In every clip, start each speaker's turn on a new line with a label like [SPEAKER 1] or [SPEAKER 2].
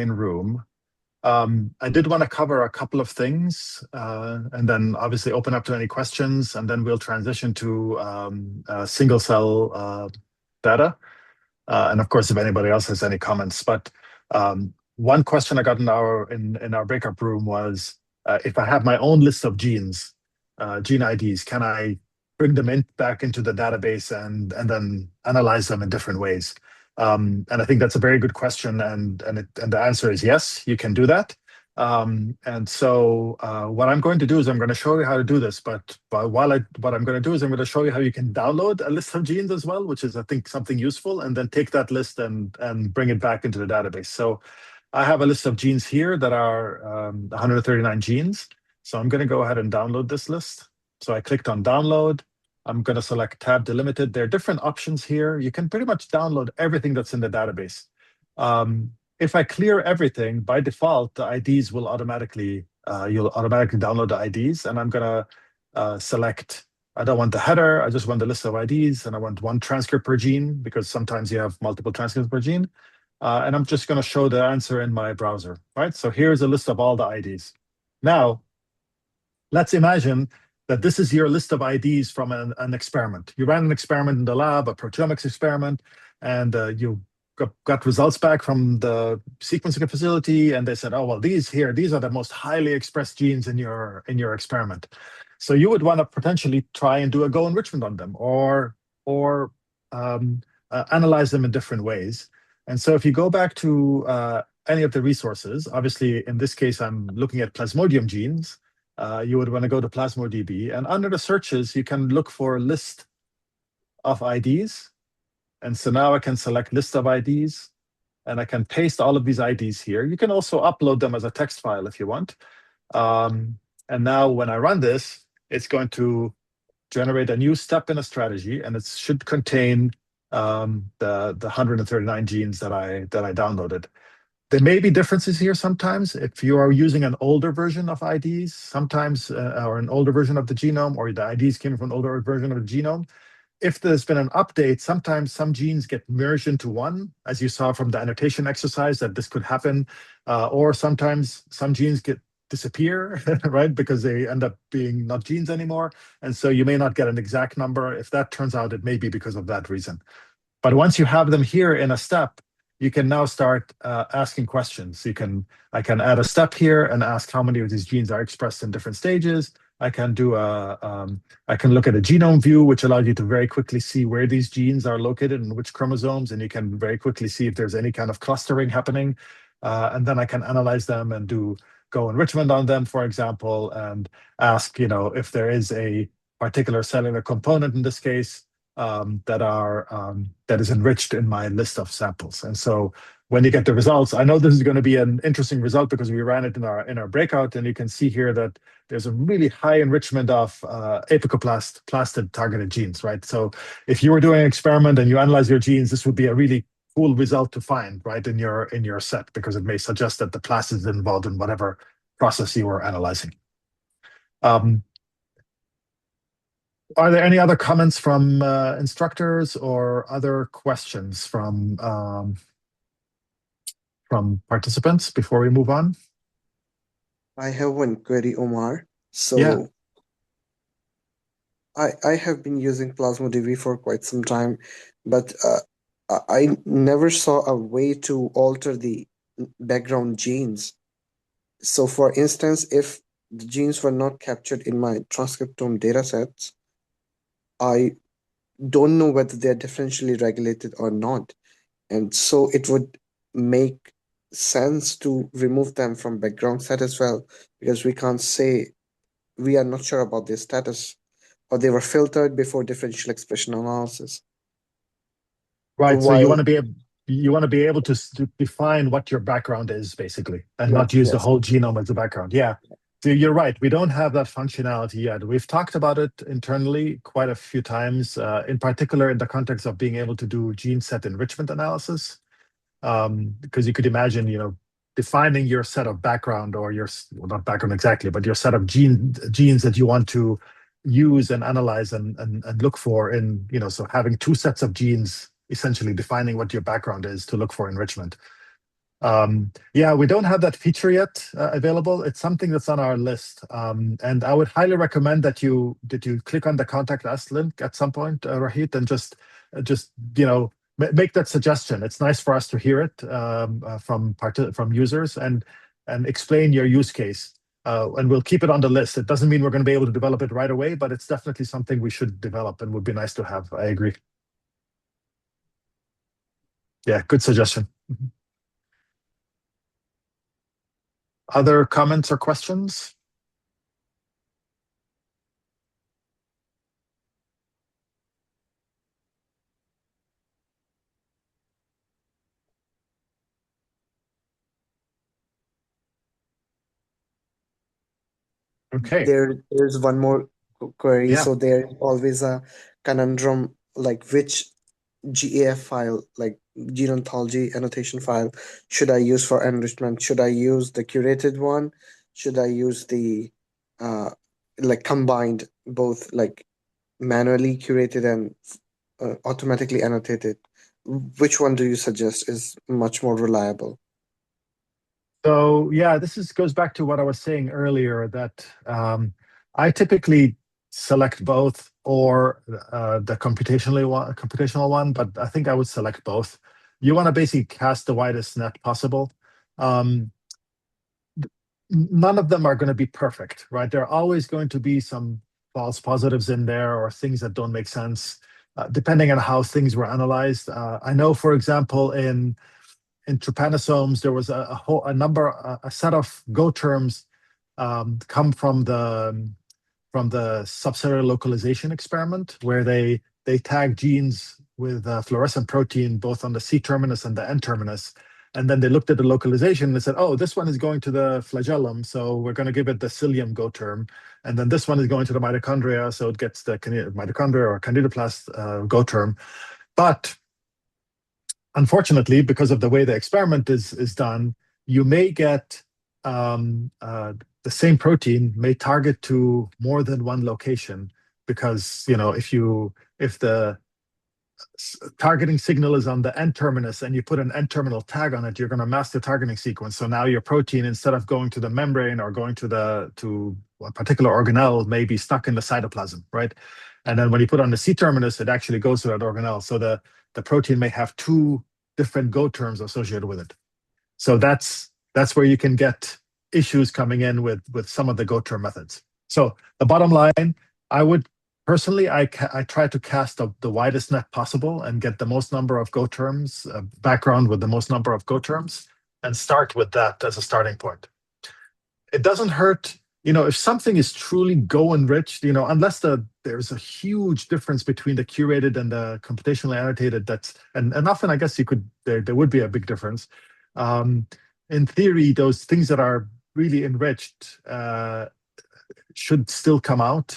[SPEAKER 1] room. I did want to cover a couple of things, and then obviously open up to any questions, and then we'll transition to single cell data. And of course, if anybody else has any comments. But one question I got in our breakup room was, if I have my own list of genes, gene IDs, can I bring them back into the database and then analyze them in different ways? And I think that's a very good question, and the answer is yes, you can do that. And so what I'm going to do is I'm going to show you how to do this. But what I'm going to do is I'm going to show you how you can download a list of genes as well, which is, I think, something useful, and then take that list and bring it back into the database. So I have a list of genes here that are 139 genes. So I'm going to go ahead and download this list. So I clicked on download. I'm going to select tab delimited. There are different options here. You can pretty much download everything that's in the database. If I clear everything, by default, the IDs will automatically, you'll automatically download the IDs. And I'm going to select, I don't want the header. I just want the list of IDs. And I want one transcript per gene, because sometimes you have multiple transcripts per gene. And I'm just going to show the answer in my browser, right? So here's a list of all the IDs. Now, let's imagine that this is your list of IDs from an experiment. You ran an experiment in the lab, a proteomics experiment, and you got results back from the sequencing facility, and they said, oh, well, these are the most highly expressed genes in your experiment. So you would want to potentially try and do a Go enrichment on them, or analyze them in different ways. And so if you go back to any of the resources, obviously in this case, I'm looking at Plasmodium genes. You would want to go to PlasmoDB, and under the searches, you can look for a list of IDs. And so now I can select list of IDs, and I can paste all of these IDs here. You can also upload them as a text file if you want. And now when I run this, it's going to generate a new step in a strategy, and it should contain the 139 genes that I downloaded. There may be differences here sometimes. If you are using an older version of IDs, sometimes, or an older version of the genome, or the IDs came from an older version of the genome, if there's been an update, sometimes some genes get merged into one, as you saw from the annotation exercise, that this could happen. Or sometimes some genes disappear, right? Because they end up being not genes anymore. And so you may not get an exact number. If that turns out, it may be because of that reason. But once you have them here in a step, you can now start asking questions. I can add a step here and ask how many of these genes are expressed in different stages. I can look at a genome view, which allows you to very quickly see where these genes are located and which chromosomes, and you can very quickly see if there's any kind of clustering happening. And then I can analyze them and do Go enrichment on them, for example, and ask, if there is a particular cellular component in this case that is enriched in my list of samples. And so when you get the results, I know this is going to be an interesting result because we ran it in our breakout, and you can see here that there's a really high enrichment of apicoplastid targeted genes, right? So if you were doing an experiment and you analyze your genes, this would be a really cool result to find, right, in your set, because it may suggest that the plastid is involved in whatever process you were analyzing. Are there any other comments from instructors or other questions from participants before we move on?
[SPEAKER 2] I have one query, Omar. So
[SPEAKER 1] yeah.
[SPEAKER 2] I have been using PlasmoDB for quite some time, but I never saw a way to alter the background genes. So for instance, if the genes were not captured in my transcriptome datasets, I don't know whether they're differentially regulated or not. And so it would make sense to remove them from background set as well, because we can't say, we are not sure about their status, or they were filtered before differential expression analysis.
[SPEAKER 1] Right. So you want to be able to define what your background is, basically, and not use the whole genome as a background. Yeah. So you're right. We don't have that functionality yet. We've talked about it internally quite a few times, in particular in the context of being able to do gene set enrichment analysis, because you could imagine, defining your set of background, or not background exactly, but your set of genes that you want to use and analyze and look for in, so having two sets of genes, essentially defining what your background is to look for enrichment. Yeah, we don't have that feature yet available. It's something that's on our list, and I would highly recommend that you click on the contact us link at some point, Rahit, and just make that suggestion. It's nice for us to hear it from users and explain your use case. And we'll keep it on the list. It doesn't mean we're going to be able to develop it right away, but it's definitely something we should develop and would be nice to have. I agree. Yeah, good suggestion. Mhm. Other comments or questions? Okay.
[SPEAKER 2] There's one more query.
[SPEAKER 1] Yeah.
[SPEAKER 2] So there's always a conundrum, like which GAF file, like gene ontology annotation file, should I use for enrichment? Should I use the curated one? Should I use the uh like combined, both like manually curated and automatically annotated? Which one do you suggest is much more reliable?
[SPEAKER 1] So yeah, goes back to what I was saying earlier that I typically select both or the computational one, but I think I would select both. You want to basically cast the widest net possible. Um, None of them are going to be perfect, right? There are always going to be some false positives in there or things that don't make sense, depending on how things were analyzed. I know, for example, in trypanosomes, there was a set of Go terms come from the subcellular localization experiment, where they tag genes with fluorescent protein both on the C terminus and the N terminus. And then they looked at the localization and they said, oh, this one is going to the flagellum, so we're going to give it the cilium Go term. And then this one is going to the mitochondria, so it gets the mitochondria or candidoplast Go term. But unfortunately, because of the way the experiment is done, you may get the same protein may target to more than one location because if the targeting signal is on the N terminus and you put an N terminal tag on it, you're going to mask the targeting sequence. So now your protein, instead of going to the membrane or going to a particular organelle, may be stuck in the cytoplasm, right? And then when you put on the C terminus, it actually goes to that organelle. So the protein may have two different Go terms associated with it. So that's where you can get issues coming in with some of the Go term methods. So the bottom line, I would personally, I try to cast the widest net possible and get the most number of Go terms, background with the most number of Go terms, and start with that as a starting point. It doesn't hurt, if something is truly Go enriched, unless there's a huge difference between the curated and the computationally annotated. And often I guess there would be a big difference. In theory, those things that are really enriched should still come out.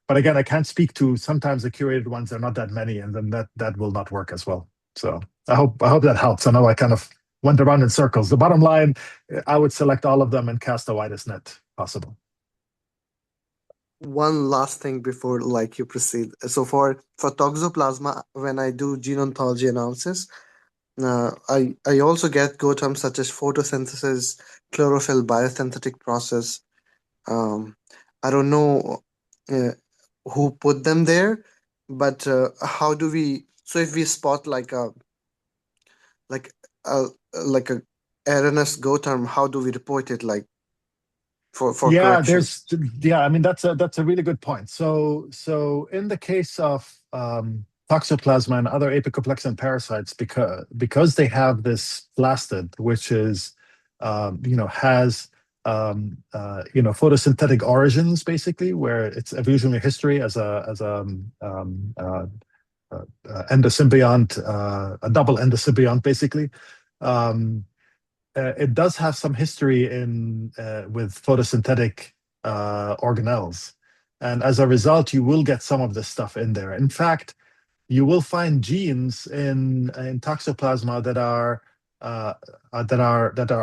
[SPEAKER 1] But again, I can't speak to, sometimes the curated ones are not that many, and then that will not work as well. So I hope that helps. I know I kind of went around in circles. The bottom line, I would select all of them and cast the widest net possible.
[SPEAKER 2] One last thing before like you proceed. So for toxoplasma, when I do gene ontology analysis, I also get go terms such as photosynthesis, chlorophyll, biosynthetic process. Um, I don't know uh, who put them there, but how do we? So if we spot like a like a erroneous go term, how do we report it? Like for
[SPEAKER 1] Yeah,
[SPEAKER 2] correction.
[SPEAKER 1] I mean that's a really good point. So in the case of Toxoplasma and other apicomplexan parasites, because they have this plastid, which is has photosynthetic origins, basically, where it's evolutionary history as a endosymbiont, a double endosymbiont, basically. Um, it does have some history in with photosynthetic organelles, and as a result, you will get some of this stuff in there. In fact, you will find genes in Toxoplasma that are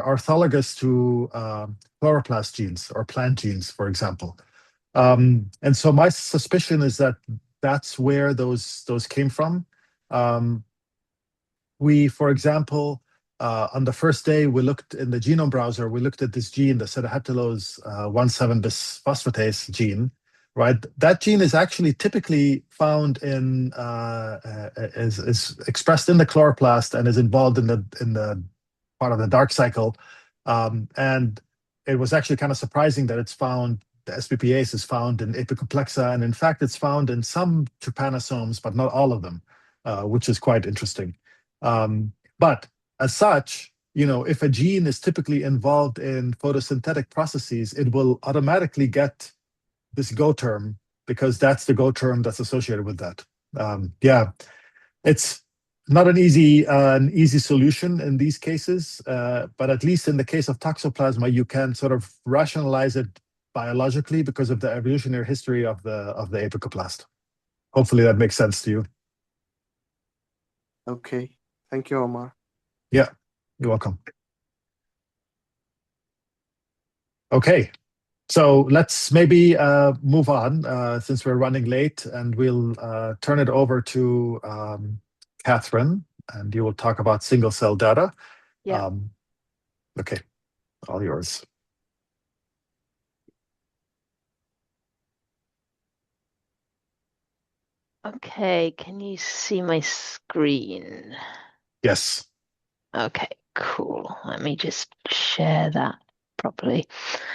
[SPEAKER 1] orthologous to chloroplast genes or plant genes, for example. And so my suspicion is that that's where those came from. We, for example, On the first day, we looked in the genome browser, we looked at this gene, the acetylheptulose 1,7-bis phosphatase gene, right? That gene is actually typically found in, is expressed in the chloroplast and is involved in the part of the dark cycle. And it was actually kind of surprising that it's found, the SPPase is found in apicomplexa, and in fact, it's found in some trypanosomes, but not all of them, which is quite interesting. But as such, if a gene is typically involved in photosynthetic processes, it will automatically get this Go term because that's the Go term that's associated with that. Yeah, it's not an easy solution in these cases, but at least in the case of toxoplasma, you can sort of rationalize it biologically because of the evolutionary history of the apicoplast. Hopefully that makes sense to you.
[SPEAKER 2] Okay. Thank you, Omar.
[SPEAKER 1] Yeah, you're welcome. Okay, so let's maybe move on since we're running late, and we'll turn it over to Catherine, and you will talk about single cell data.
[SPEAKER 3] Yeah.
[SPEAKER 1] Okay, all yours.
[SPEAKER 3] Okay, can you see my screen?
[SPEAKER 1] Yes.
[SPEAKER 3] Okay, cool. Let me just share that properly.